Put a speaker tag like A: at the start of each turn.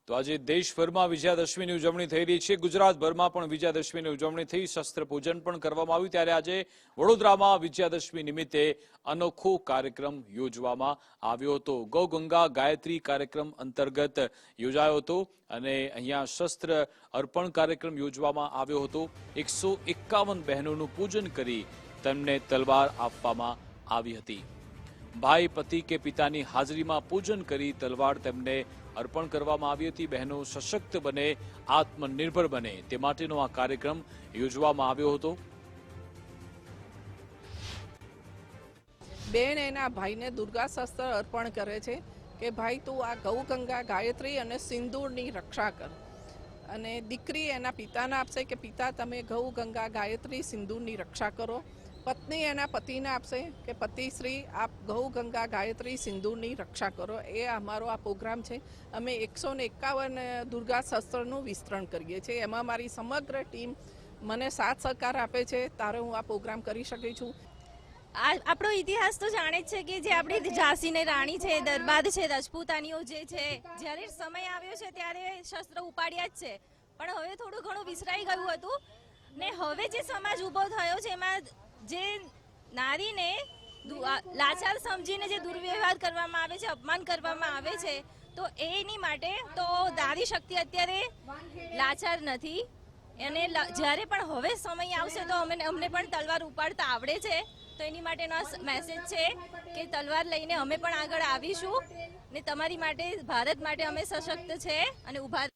A: તો આજે દેશભરમાં વિજયાદશમીની ઉજવણી થઈ રહી છે। ગુજરાતભરમાં પણ વિજયાદશમીની ઉજવણી થઈ, શસ્ત્ર પૂજન પણ કરવામાં આવ્યું। ત્યારે આજે વડોદરામાં વિજયાદશમી નિમિત્તે અનોખો કાર્યક્રમ યોજવામાં આવ્યો હતો। ગૌ ગંગા ગાયત્રી કાર્યક્રમ અંતર્ગત યોજાયો હતો અને અહીંયા શસ્ત્ર અર્પણ કાર્યક્રમ યોજવામાં આવ્યો હતો। 151 બહેનોનું પૂજન કરી તેમને તલવાર આપવામાં આવી હતી। भाई पति के पिता की हाजरी में पूजन करी तलवार तेमने अर्पण करवामां आवी हती। बहनों सशक्त बने, आत्मनिर्भर बने ते माटेनो आ कार्यक्रम योजवामां आव्यो हतो।
B: बेन एना भाई ने दुर्गा शस्त्र अर्पण करे छे के भाई तू आ गौ गंगा गायत्री अने सिंदूरनी रक्षा कर, अने दीकरी एना पिताने आपशे के पिता तमे गौ गंगा गायत्री सिंदूरनी रक्षा करो। पत्नी एना पतिने आपशे के पतिश्री आप गौ गंगा गायत्री सिंदूरनी रक्षा करो। ए अमारो आ प्रोग्राम छे। अमे 151 दुर्गा शस्त्रનું વિસ્તરણ કરીએ છીએ। એમાં મારી સમગ્ર ટીમ મને સાથ સહકાર આપે છે, તારે હું આ પ્રોગ્રામ કરી શકી છું।
C: આપણો ઇતિહાસ તો જાણે જ છે કે જે આપણી ઝાંસીની રાણી છે, દરબાર છે, રાજપૂતાનીઓ જે છે, જ્યારે સમય આવ્યો છે ત્યારે શસ્ત્ર ઉપાડ્યા જ છે, પણ હવે થોડું ઘણું વિસરાઈ ગયું હતું ને હવે જે સમાજ ઊભો થયો છે એમાં જે નારીને લાચાર સમજીને જે દુર્વ્યવહાર કરવામાં આવે છે, અપમાન કરવામાં આવે છે, તો એની માટે તો નારી શક્તિ અત્યારે લાચાર નથી અને જ્યારે પણ હવે સમય આવશે તો અમને પણ તલવાર ઉપાડતા આવડે છે। તો એની માટેનો મેસેજ છે કે તલવાર લઈને અમે પણ આગળ આવીશું ને તમારી માટે, ભારત માટે અમે સશક્ત છે અને ઊભા